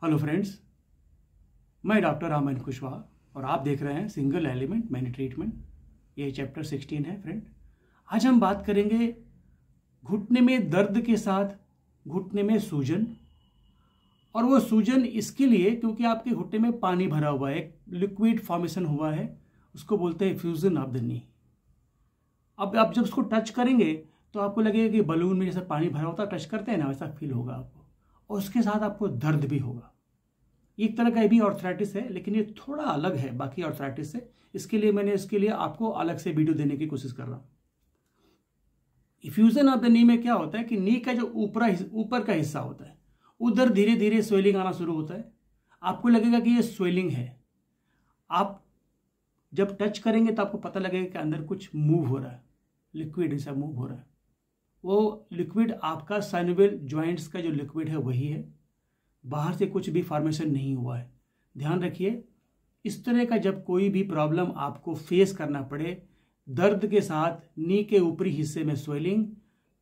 Hello friends, मैं doctor Ramayan Kushwaha और आप देख रहे हैं सिंगल एलिमेंट मैनी ट्रीटमेंट। ये चैप्टर 16 है फ्रेंड। आज हम बात करेंगे घुटने में दर्द के साथ घुटने में सूजन। और वो सूजन इसके लिए क्योंकि आपके घुटने में पानी भरा हुआ है, एक लिक्विड फॉर्मेशन हुआ है, उसको बोलते हैं फ्यूजन ऑफ द नी। अब आप जब उसको टच करेंगे तो आपको लगेगा कि बलून में जैसे पानी भरा होता है, टच करते हैं ना, वैसा फील होगा आपको, और उसके साथ आपको दर्द भी होगा। एक तरह का ये भी ऑर्थराइटिस है, लेकिन ये थोड़ा अलग है बाकी ऑर्थराइटिस से। इसके लिए आपको अलग से वीडियो देने की कोशिश कर रहा हूँ। फ्यूजन ऑफ द नी में क्या होता है कि नी का जो ऊपर का हिस्सा होता है, उधर धीरे धीरे स्वेलिंग आना शुरू होता है। आपको लगेगा कि ये स्वेलिंग है। आप जब टच करेंगे तो आपको पता लगेगा कि अंदर कुछ मूव हो रहा है, लिक्विड ऐसा मूव हो रहा है। वो लिक्विड आपका साइनोवियल जॉइंट्स का जो लिक्विड है वही है, बाहर से कुछ भी फॉर्मेशन नहीं हुआ है। ध्यान रखिए, इस तरह का जब कोई भी प्रॉब्लम आपको फेस करना पड़े, दर्द के साथ नी के ऊपरी हिस्से में स्वेलिंग,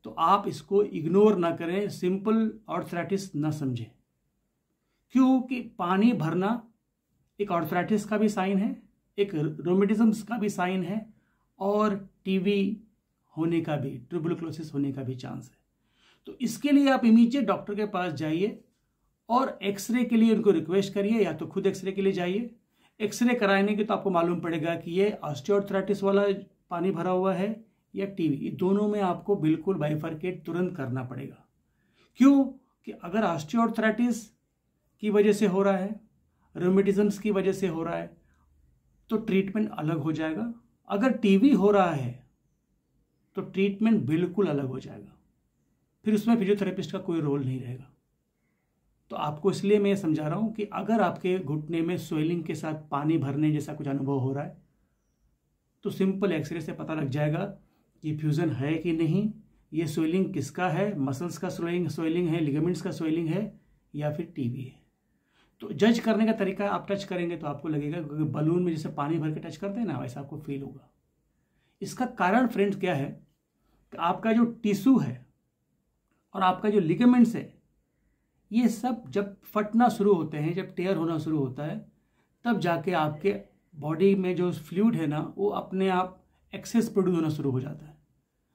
तो आप इसको इग्नोर ना करें, सिंपल ऑर्थराइटिस ना समझें। क्योंकि पानी भरना एक ऑर्थराइटिस का भी साइन है, एक रोमेटिज्म का भी साइन है, और टीबी होने का भी, ट्यूबरकुलोसिस होने का भी चांस है। तो इसके लिए आप इमीडिएट डॉक्टर के पास जाइए और एक्सरे के लिए उनको रिक्वेस्ट करिए, या तो खुद एक्सरे के लिए जाइए। एक्सरे कराने के तो आपको मालूम पड़ेगा कि ये ऑस्टियोआर्थराइटिस वाला पानी भरा हुआ है या टीबी। दोनों में आपको बिल्कुल बाइफरकेट तुरंत करना पड़ेगा। क्यों कि अगर ऑस्टियोआर्थराइटिस की वजह से हो रहा है, रोमेटिज्म्स की वजह से हो रहा है, तो ट्रीटमेंट अलग हो जाएगा। अगर टीबी हो रहा है तो ट्रीटमेंट बिल्कुल अलग हो जाएगा, फिर उसमें फिजियोथेरेपिस्ट का कोई रोल नहीं रहेगा। तो आपको इसलिए मैं समझा रहा हूं कि अगर आपके घुटने में स्वेलिंग के साथ पानी भरने जैसा कुछ अनुभव हो रहा है, तो सिंपल एक्सरे से पता लग जाएगा कि फ्यूजन है कि नहीं, ये स्वेलिंग किसका है, मसल्स का स्वेलिंग है, लिगामेंट्स का स्वेलिंग है, या फिर टीबी है। तो जज करने का तरीका, आप टच करेंगे तो आपको लगेगा क्योंकि बलून में जैसे पानी भर के टच करते हैं ना, वैसा आपको फील होगा। इसका कारण फ्रेंड्स क्या है कि आपका जो टिश्यू है और आपका जो लिगामेंट्स है, ये सब जब फटना शुरू होते हैं, जब टेयर होना शुरू होता है, तब जाके आपके बॉडी में जो फ्लूइड है ना, वो अपने आप एक्सेस प्रोड्यूस होना शुरू हो जाता है।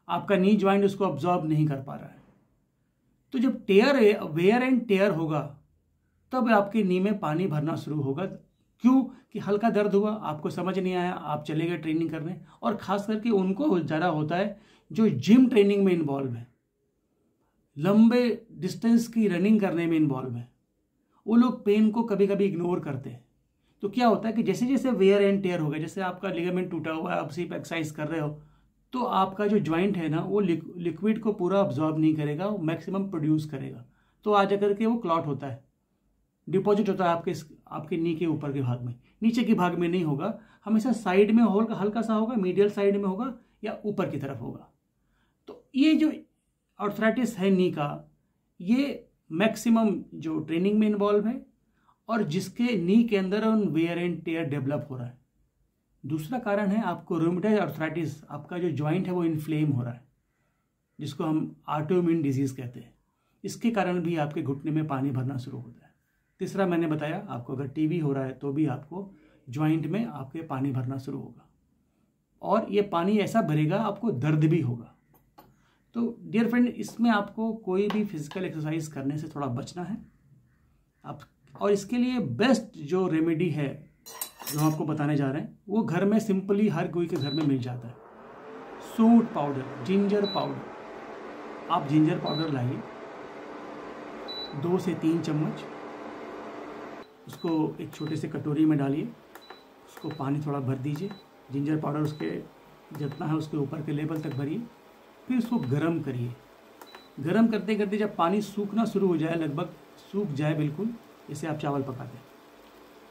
आपका नी ज्वाइंट उसको अब्जॉर्ब नहीं कर पा रहा है। तो जब वेयर एंड टेयर होगा, तब आपके नी में पानी भरना शुरू होगा। क्यों कि हल्का दर्द हुआ, आपको समझ नहीं आया, आप चले गए ट्रेनिंग करने। और खास करके उनको ज़्यादा होता है जो जिम ट्रेनिंग में इन्वॉल्व है, लंबे डिस्टेंस की रनिंग करने में इन्वॉल्व है। वो लोग पेन को कभी कभी इग्नोर करते हैं। तो क्या होता है कि जैसे जैसे वेयर एंड टेयर होगा, जैसे आपका लिगामेंट टूटा हुआ है, आप सिर्फ एक्सरसाइज कर रहे हो, तो आपका जो ज्वाइंट है ना, वो लिक्विड को पूरा अब्जॉर्ब नहीं करेगा, वो मैक्सिमम प्रोड्यूस करेगा। तो आ जाकर के वो क्लॉट होता है, डिपॉजिट होता है आपके नी के ऊपर के भाग में। नीचे के भाग में नहीं होगा, हमेशा साइड में होगा, हल्का सा होगा, मीडियल साइड में होगा या ऊपर की तरफ होगा। तो ये जो ऑर्थराइटिस है नी का, ये मैक्सिमम जो ट्रेनिंग में इन्वॉल्व है और जिसके नी के अंदर वेयर एंड टेयर डेवलप हो रहा है। दूसरा कारण है आपको रूमेटॉइड आर्थराइटिस, आपका जो जॉइंट है वो इन्फ्लेम हो रहा है, जिसको हम ऑटोइम्यून डिजीज कहते हैं। इसके कारण भी आपके घुटने में पानी भरना शुरू होता है। तीसरा मैंने बताया, आपको अगर टीबी हो रहा है तो भी आपको ज्वाइंट में आपके पानी भरना शुरू होगा, और ये पानी ऐसा भरेगा आपको दर्द भी होगा। तो डियर फ्रेंड, इसमें आपको कोई भी फिजिकल एक्सरसाइज करने से थोड़ा बचना है आप। और इसके लिए बेस्ट जो रेमेडी है जो हम आपको बताने जा रहे हैं, वो घर में सिंपली हर कोई के घर में मिल जाता है। सूंठ पाउडर, जिंजर पाउडर। आप जिंजर पाउडर लाइए 2 से 3 चम्मच, उसको एक छोटे से कटोरी में डालिए, उसको पानी थोड़ा भर दीजिए। जिंजर पाउडर उसके जितना है उसके ऊपर के लेवल तक भरिए, फिर उसको गर्म करिए। गर्म करते करते जब पानी सूखना शुरू हो जाए, लगभग सूख जाए बिल्कुल, जैसे आप चावल पकाते हैं,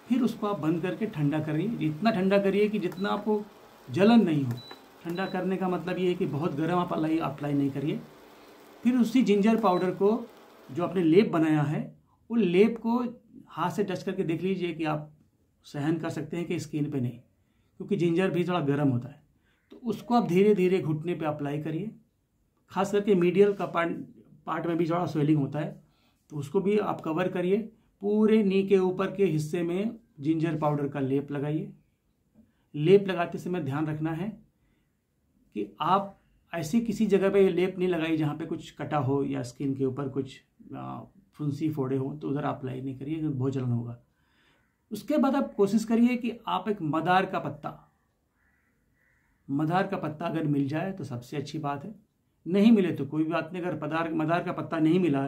फिर उसको आप बंद करके ठंडा करिए। इतना ठंडा करिए कि जितना आपको जलन नहीं हो। ठंडा करने का मतलब ये है कि बहुत गर्म आप अप्लाई नहीं करिए। फिर उसी जिंजर पाउडर को जो आपने लेप बनाया है, वो लेप को हाथ से टच करके देख लीजिए कि आप सहन कर सकते हैं कि स्किन पे नहीं, क्योंकि जिंजर भी थोड़ा गर्म होता है। तो उसको आप धीरे धीरे घुटने पे अप्लाई करिए। खास करके मीडियल का पार्ट में भी थोड़ा स्वेलिंग होता है, तो उसको भी आप कवर करिए। पूरे नी के ऊपर के हिस्से में जिंजर पाउडर का लेप लगाइए। लेप लगाते समय ध्यान रखना है कि आप ऐसी किसी जगह पे लेप नहीं लगाइए जहाँ पे कुछ कटा हो या स्किन के ऊपर कुछ फुंसी फोड़े हो, तो उधर आप अप्लाई नहीं करिए क्योंकि बहुत जलन होगा। उसके बाद आप कोशिश करिए कि आप एक मदार का पत्ता अगर मिल जाए तो सबसे अच्छी बात है, नहीं मिले तो कोई बात नहीं। अगर मदार का पत्ता नहीं मिला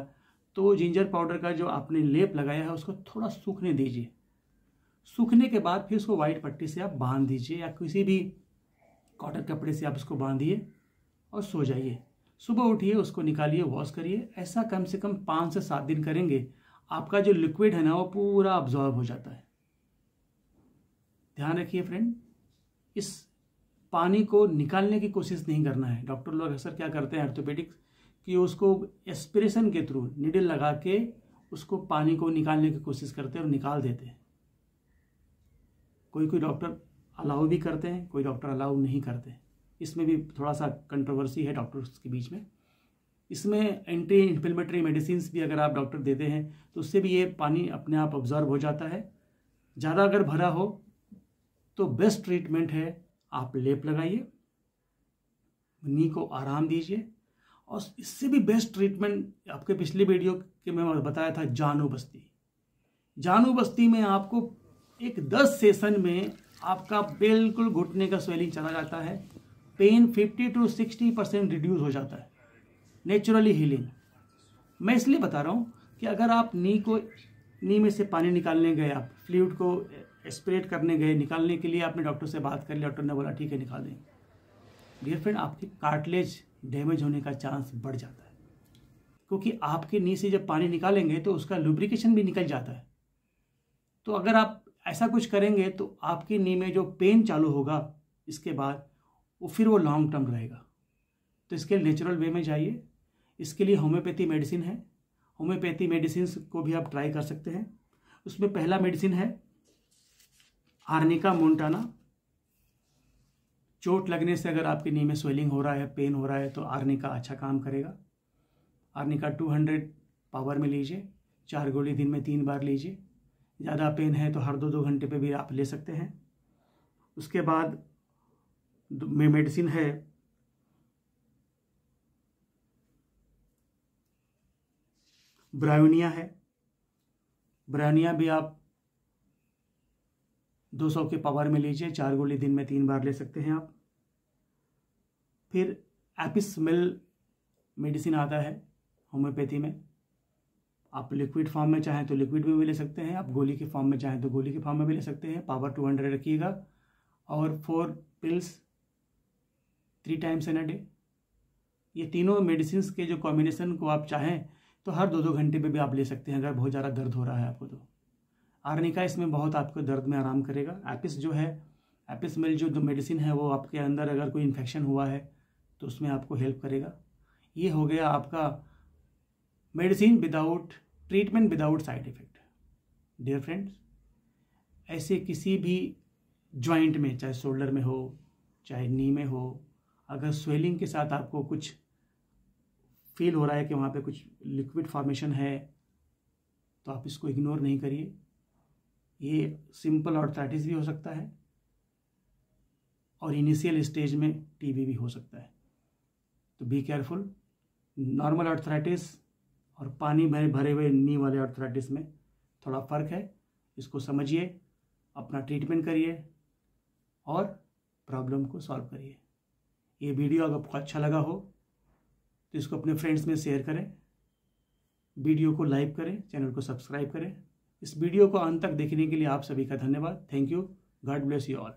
तो जिंजर पाउडर का जो आपने लेप लगाया है उसको थोड़ा सूखने दीजिए। सूखने के बाद फिर उसको वाइट पट्टी से आप बांध दीजिए या किसी भी कॉटन कपड़े से आप उसको बांधिए और सो जाइए। सुबह उठिए, उसको निकालिए, वॉश करिए। ऐसा कम से कम 5 से 7 दिन करेंगे, आपका जो लिक्विड है ना वो पूरा अब्जॉर्ब हो जाता है। ध्यान रखिए फ्रेंड, इस पानी को निकालने की कोशिश नहीं करना है। डॉक्टर लोग अक्सर क्या करते हैं ऑर्थोपेडिक्स कि उसको एस्पिरेशन के थ्रू निडल लगा के उसको पानी को निकालने की कोशिश करते हैं और निकाल देते हैं। कोई डॉक्टर अलाउ भी करते हैं, कोई डॉक्टर अलाउ नहीं करते। इसमें भी थोड़ा सा कंट्रोवर्सी है डॉक्टर्स के बीच में। इसमें एंटी इन्फ्लेमेटरी मेडिसिन भी अगर आप डॉक्टर देते हैं तो उससे भी ये पानी अपने आप ऑब्जर्व हो जाता है। ज़्यादा अगर भरा हो तो बेस्ट ट्रीटमेंट है आप लेप लगाइए, नी को आराम दीजिए। और इससे भी बेस्ट ट्रीटमेंट आपके पिछले वीडियो के में बताया था जानू बस्ती में आपको एक 10 सेशन में आपका बिल्कुल घुटने का स्वेलिंग चला जाता है। पेन 50 to 60% रिड्यूस हो जाता है, नेचुरली हीलिंग। मैं इसलिए बता रहा हूँ कि अगर आप नी में से पानी निकालने गए, आप फ्लूइड को एस्पिरेट करने गए, निकालने के लिए आपने डॉक्टर से बात कर लिया, डॉक्टर ने बोला ठीक है निकाल देंगे, डियर फ्रेंड आपकी कार्टिलेज डैमेज होने का चांस बढ़ जाता है। क्योंकि आपके नी से जब पानी निकालेंगे तो उसका लुब्रिकेशन भी निकल जाता है। तो अगर आप ऐसा कुछ करेंगे तो आपकी नी में जो पेन चालू होगा इसके बाद वो लॉन्ग टर्म रहेगा। तो इसके लिए नेचुरल वे में जाइए। इसके लिए होम्योपैथी मेडिसिन है, होम्योपैथी मेडिसिन को भी आप ट्राई कर सकते हैं। उसमें पहला मेडिसिन है आर्निका मोंटाना। चोट लगने से अगर आपकी नी में स्वेलिंग हो रहा है, पेन हो रहा है, तो आर्निका अच्छा काम करेगा। आर्निका 200 पावर में लीजिए, 4 गोली दिन में 3 बार लीजिए। ज़्यादा पेन है तो हर 2-2 घंटे पे भी आप ले सकते हैं। उसके बाद में मेडिसिन है ब्रायोनिया है। ब्रायोनिया भी आप 200 के पावर में लीजिए, 4 गोली दिन में 3 बार ले सकते हैं आप। फिर एपिसमेल मेडिसिन आता है होम्योपैथी में। आप लिक्विड फॉर्म में चाहें तो लिक्विड में भी ले सकते हैं, आप गोली के फॉर्म में चाहें तो गोली के फॉर्म में भी ले सकते हैं। पावर 200 रखिएगा और 4 pills 3 times in a day. ये तीनों मेडिसिन के जो कॉम्बिनेशन को आप चाहें तो हर 2-2 घंटे पे भी आप ले सकते हैं अगर बहुत ज़्यादा दर्द हो रहा है आपको। तो आर्निका इसमें बहुत आपको दर्द में आराम करेगा। एपिस जो है, एपिसमेल जो मेडिसिन है वो आपके अंदर अगर कोई इन्फेक्शन हुआ है तो उसमें आपको हेल्प करेगा। ये हो गया आपका medicine without treatment without side effect. Dear friends, ऐसे किसी भी जॉइंट में, चाहे शोल्डर में हो चाहे नी में हो, अगर स्वेलिंग के साथ आपको कुछ फील हो रहा है कि वहाँ पे कुछ लिक्विड फॉर्मेशन है तो आप इसको इग्नोर नहीं करिए। ये सिंपल आर्थराइटिस भी हो सकता है और इनिशियल स्टेज में टीबी भी हो सकता है। तो बी केयरफुल। नॉर्मल आर्थराइटिस और पानी भरे हुए नी वाले आर्थराइटिस में थोड़ा फ़र्क है, इसको समझिए, अपना ट्रीटमेंट करिए और प्रॉब्लम को सॉल्व करिए। ये वीडियो अगर आपको अच्छा लगा हो तो इसको अपने फ्रेंड्स में शेयर करें, वीडियो को लाइक करें, चैनल को सब्सक्राइब करें। इस वीडियो को अंत तक देखने के लिए आप सभी का धन्यवाद। Thank you. God bless you all.